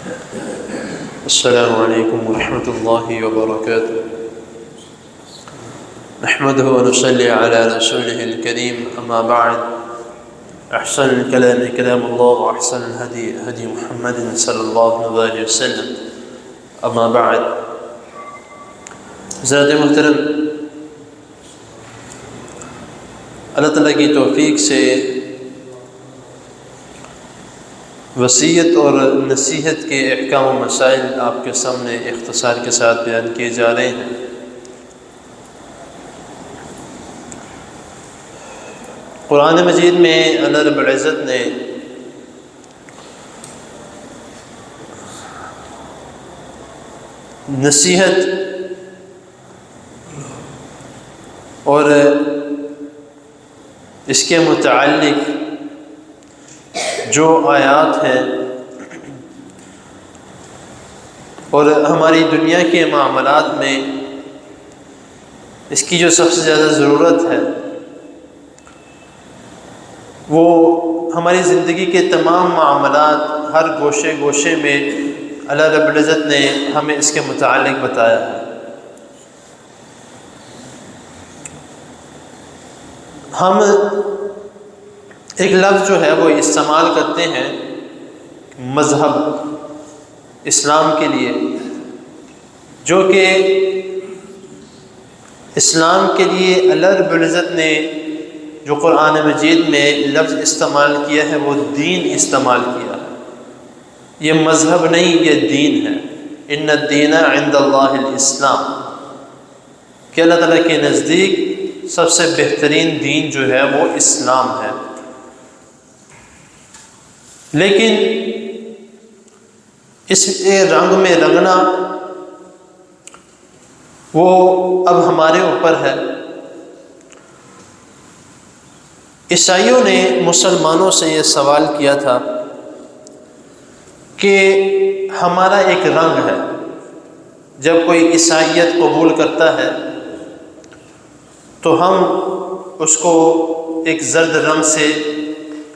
السلام علیکم ورحمۃ اللہ وبرکاتہ نحمده ونصلي على رسوله الكريم اما بعد احسن الكلام كلام الله واحسن الهدي هدي محمد صلی اللہ علیہ وسلم اما بعد. حضرات محترم، اللہ تعالیٰ کی توفیق سے وصیت اور نصیحت کے احکام و مسائل آپ کے سامنے اختصار کے ساتھ بیان کیے جا رہے ہیں. قرآن مجید میں اللہ رب العزت نے نصیحت اور اس کے متعلق جو آیات ہیں اور ہماری دنیا کے معاملات میں اس کی جو سب سے زیادہ ضرورت ہے وہ ہماری زندگی کے تمام معاملات ہر گوشے گوشے میں اللہ رب العزت نے ہمیں اس کے متعلق بتایا ہے. ہم ایک لفظ جو ہے وہ استعمال کرتے ہیں مذہب اسلام کے لیے، جو کہ اسلام کے لیے اللہ رب العزت نے جو قرآن مجید میں لفظ استعمال کیا ہے وہ دین استعمال کیا ہے. یہ مذہب نہیں، یہ دین ہے. ان الدین عند اللہ الاسلام، کہ اللہ تعالیٰ کے نزدیک سب سے بہترین دین جو ہے وہ اسلام ہے. لیکن اس رنگ میں رنگنا وہ اب ہمارے اوپر ہے. عیسائیوں نے مسلمانوں سے یہ سوال کیا تھا کہ ہمارا ایک رنگ ہے، جب کوئی عیسائیت قبول کرتا ہے تو ہم اس کو ایک زرد رنگ سے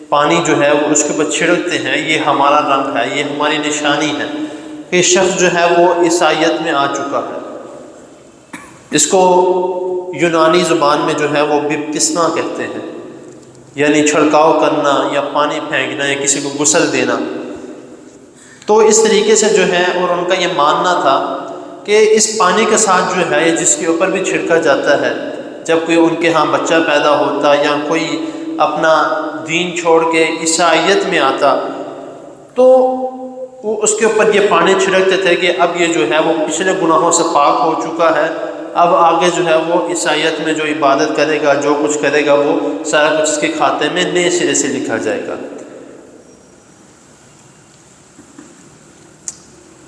پانی جو ہے وہ اس کے اوپر چھڑکتے ہیں، یہ ہمارا رنگ ہے، یہ ہماری نشانی ہے کہ شخص جو ہے وہ عیسائیت میں آ چکا ہے. اس کو یونانی زبان میں جو ہے وہ بپتسمہ کہتے ہیں، یعنی چھڑکاؤ کرنا یا پانی پھینکنا یا کسی کو غسل دینا. تو اس طریقے سے جو ہے، اور ان کا یہ ماننا تھا کہ اس پانی کے ساتھ جو ہے جس کے اوپر بھی چھڑکا جاتا ہے، جب کوئی ان کے ہاں بچہ پیدا ہوتا یا کوئی اپنا دین چھوڑ کے عیسائیت میں آتا تو وہ اس کے اوپر یہ پانی چھڑکتے تھے کہ اب یہ جو ہے وہ پچھلے گناہوں سے پاک ہو چکا ہے، اب آگے جو ہے وہ عیسائیت میں جو عبادت کرے گا، جو کچھ کرے گا، وہ سارا کچھ اس کے کھاتے میں نئے سرے سے لکھا جائے گا.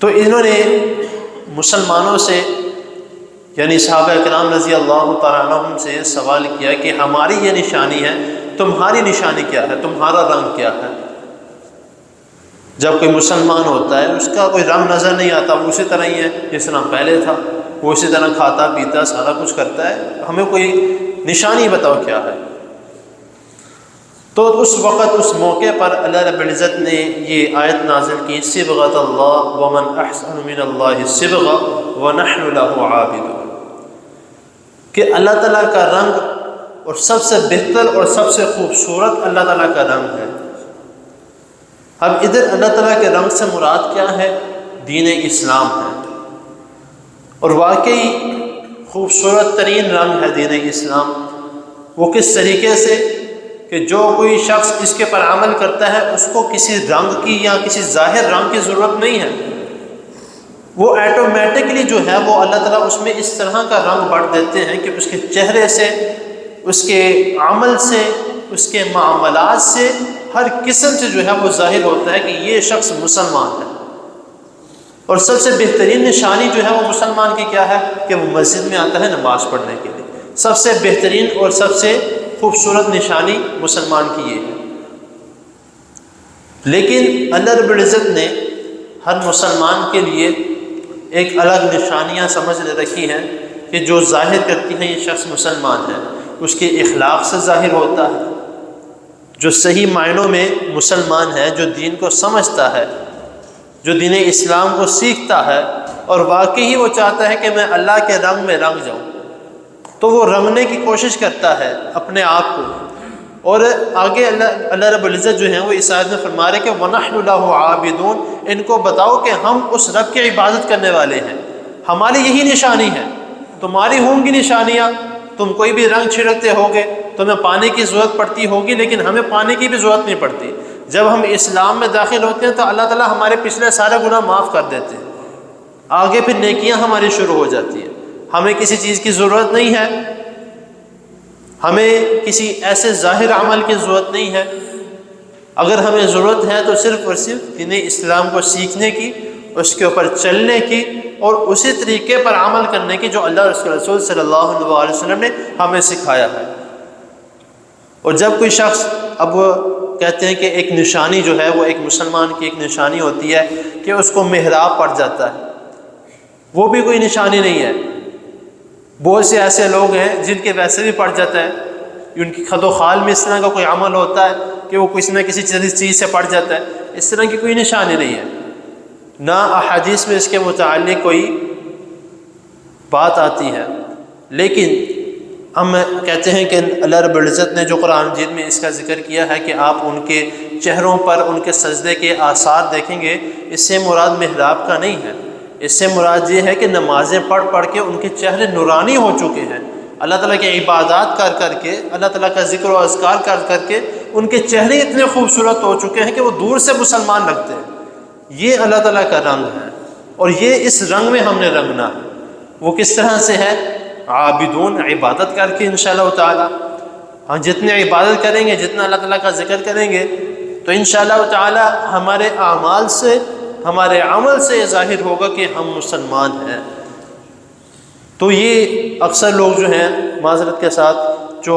تو انہوں نے مسلمانوں سے یعنی صحابہ کرام رضی اللہ تعالیٰ عنہم سے سوال کیا کہ ہماری یہ نشانی ہے، تمہاری نشانی کیا ہے، تمہارا رنگ کیا ہے؟ جب کوئی مسلمان ہوتا ہے اس کا کوئی رنگ نظر نہیں آتا، وہ اسی طرح ہی ہے جس طرح پہلے تھا، وہ اسی طرح کھاتا پیتا سارا کچھ کرتا ہے، ہمیں کوئی نشانی بتاؤ کیا ہے. تو اس وقت اس موقع پر اللہ رب العزت نے یہ آیت نازل کی، صبغۃ اللہ ومن احسن من اللہ صبغۃ ونحن له عابدون، کہ اللہ تعالیٰ کا رنگ اور سب سے بہتر اور سب سے خوبصورت اللہ تعالیٰ کا رنگ ہے. اب ادھر اللہ تعالیٰ کے رنگ سے مراد کیا ہے؟ دین اسلام ہے، اور واقعی خوبصورت ترین رنگ ہے دین اسلام. وہ کس طریقے سے کہ جو کوئی شخص اس کے پر عمل کرتا ہے اس کو کسی رنگ کی یا کسی ظاہر رنگ کی ضرورت نہیں ہے، وہ ایٹومیٹکلی جو ہے وہ اللہ تعالیٰ اس میں اس طرح کا رنگ بڑھ دیتے ہیں کہ اس کے چہرے سے، اس کے عمل سے، اس کے معاملات سے، ہر قسم سے جو ہے وہ ظاہر ہوتا ہے کہ یہ شخص مسلمان ہے. اور سب سے بہترین نشانی جو ہے وہ مسلمان کی کیا ہے کہ وہ مسجد میں آتا ہے نماز پڑھنے کے لیے. سب سے بہترین اور سب سے خوبصورت نشانی مسلمان کی یہ ہے. لیکن اللہ رب العزت نے ہر مسلمان کے لیے ایک الگ نشانیاں سمجھ رکھی ہیں کہ جو ظاہر کرتی ہیں یہ شخص مسلمان ہے. اس کے اخلاق سے ظاہر ہوتا ہے، جو صحیح معنوں میں مسلمان ہے، جو دین کو سمجھتا ہے، جو دین اسلام کو سیکھتا ہے اور واقعی وہ چاہتا ہے کہ میں اللہ کے رنگ میں رنگ جاؤں، تو وہ رنگنے کی کوشش کرتا ہے اپنے آپ کو۔ اور آگے اللہ رب العزت جو ہیں وہ اس آیت میں فرما رہے کہ وَنَحْنُ لَهُ عَابِدُونَ، ان کو بتاؤ کہ ہم اس رب کی عبادت کرنے والے ہیں، ہماری یہی نشانی ہے، تمہاری ہوں گی نشانیاں، تم کوئی بھی رنگ چھڑکتے ہوگے، تمہیں پانی کی ضرورت پڑتی ہوگی، لیکن ہمیں پانی کی بھی ضرورت نہیں پڑتی۔ جب ہم اسلام میں داخل ہوتے ہیں تو اللہ تعالیٰ ہمارے پچھلے سارے گناہ معاف کر دیتے ہیں، آگے پھر نیکیاں ہماری شروع ہو جاتی ہیں۔ ہمیں کسی چیز کی ضرورت نہیں ہے، ہمیں کسی ایسے ظاہر عمل کی ضرورت نہیں ہے، اگر ہمیں ضرورت ہے تو صرف اور صرف دین اسلام کو سیکھنے کی، اس کے اوپر چلنے کی اور اسی طریقے پر عمل کرنے کی جو اللہ اس کے رسول صلی اللہ علیہ وسلم نے ہمیں سکھایا ہے۔ اور جب کوئی شخص، اب وہ کہتے ہیں کہ ایک نشانی جو ہے وہ ایک مسلمان کی ایک نشانی ہوتی ہے کہ اس کو محراب پڑ جاتا ہے، وہ بھی کوئی نشانی نہیں ہے۔ بہت سے ایسے لوگ ہیں جن کے ویسے بھی پڑ جاتا ہے، ان کی خد و خال میں اس طرح کا کوئی عمل ہوتا ہے کہ وہ کسی نہ کسی چیز سے پڑ جاتا ہے، اس طرح کی کوئی نشانی نہیں ہے، نہ احادیث میں اس کے متعلق کوئی بات آتی ہے۔ لیکن ہم کہتے ہیں کہ اللہ رب العزت نے جو قرآن مجید میں اس کا ذکر کیا ہے کہ آپ ان کے چہروں پر ان کے سجدے کے آثار دیکھیں گے، اس سے مراد محراب کا نہیں ہے، اس سے مراد یہ ہے کہ نمازیں پڑھ پڑھ کے ان کے چہرے نورانی ہو چکے ہیں، اللہ تعالیٰ کی عبادات کر کر کے، اللہ تعالیٰ کا ذکر و اذکار کر کر کے ان کے چہرے اتنے خوبصورت ہو چکے ہیں کہ وہ دور سے مسلمان لگتے ہیں۔ یہ اللہ تعالیٰ کا رنگ ہے، اور یہ اس رنگ میں ہم نے رنگنا ہے۔ وہ کس طرح سے ہے؟ عابدون، عبادت کر کے انشاءاللہ تعالیٰ، ہم جتنے عبادت کریں گے، جتنا اللہ تعالیٰ کا ذکر کریں گے، تو انشاءاللہ تعالیٰ ہمارے اعمال سے، ہمارے عمل سے یہ ظاہر ہوگا کہ ہم مسلمان ہیں۔ تو یہ اکثر لوگ جو ہیں معذرت کے ساتھ جو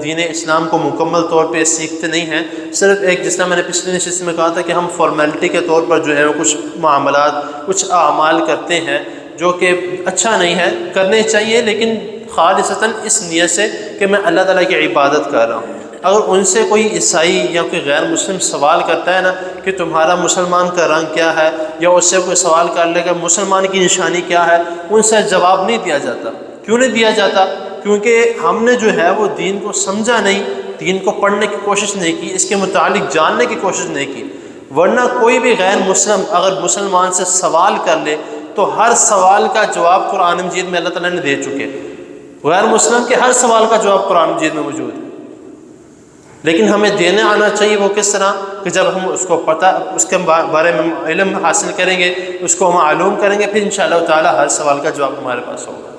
دین اسلام کو مکمل طور پہ سیکھتے نہیں ہیں، صرف ایک، جس طرح میں نے پچھلی نشست میں کہا تھا کہ ہم فارمیلٹی کے طور پر جو ہے وہ کچھ معاملات، کچھ اعمال کرتے ہیں جو کہ اچھا نہیں ہے، کرنے چاہیے لیکن خالصتاً اس نیت سے کہ میں اللہ تعالیٰ کی عبادت کر رہا ہوں۔ اگر ان سے کوئی عیسائی یا کوئی غیر مسلم سوال کرتا ہے نا کہ تمہارا مسلمان کا رنگ کیا ہے، یا اس سے کوئی سوال کر لے کہ مسلمان کی نشانی کیا ہے، ان سے جواب نہیں دیا جاتا۔ کیوں نہیں دیا جاتا؟ کیونکہ ہم نے جو ہے وہ دین کو سمجھا نہیں، دین کو پڑھنے کی کوشش نہیں کی، اس کے متعلق جاننے کی کوشش نہیں کی۔ ورنہ کوئی بھی غیر مسلم اگر مسلمان سے سوال کر لے تو ہر سوال کا جواب قرآن مجید میں اللہ تعالیٰ نے دے چکے، غیر مسلم کے ہر سوال کا جواب قرآن مجید میں موجود ہے۔ لیکن ہمیں دینے آنا چاہیے، وہ کس طرح کہ جب ہم اس کو پتہ، اس کے بارے میں علم حاصل کریں گے، اس کو معلوم کریں گے، پھر انشاءاللہ تعالیٰ ہر سوال کا جواب ہمارے پاس ہوگا۔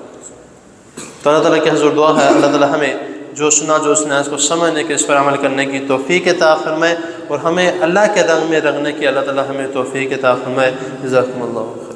تو اللہ تعالیٰ کی حضور دعا ہے اللہ تعالیٰ ہمیں جو سنا اس کو سمجھنے کے، اس پر عمل کرنے کی توفیق عطا فرمائے، اور ہمیں اللہ کے رنگ میں رنگنے کی اللہ تعالیٰ ہمیں توفیق عطا فرمائے۔ جزاکم اللہ خیر۔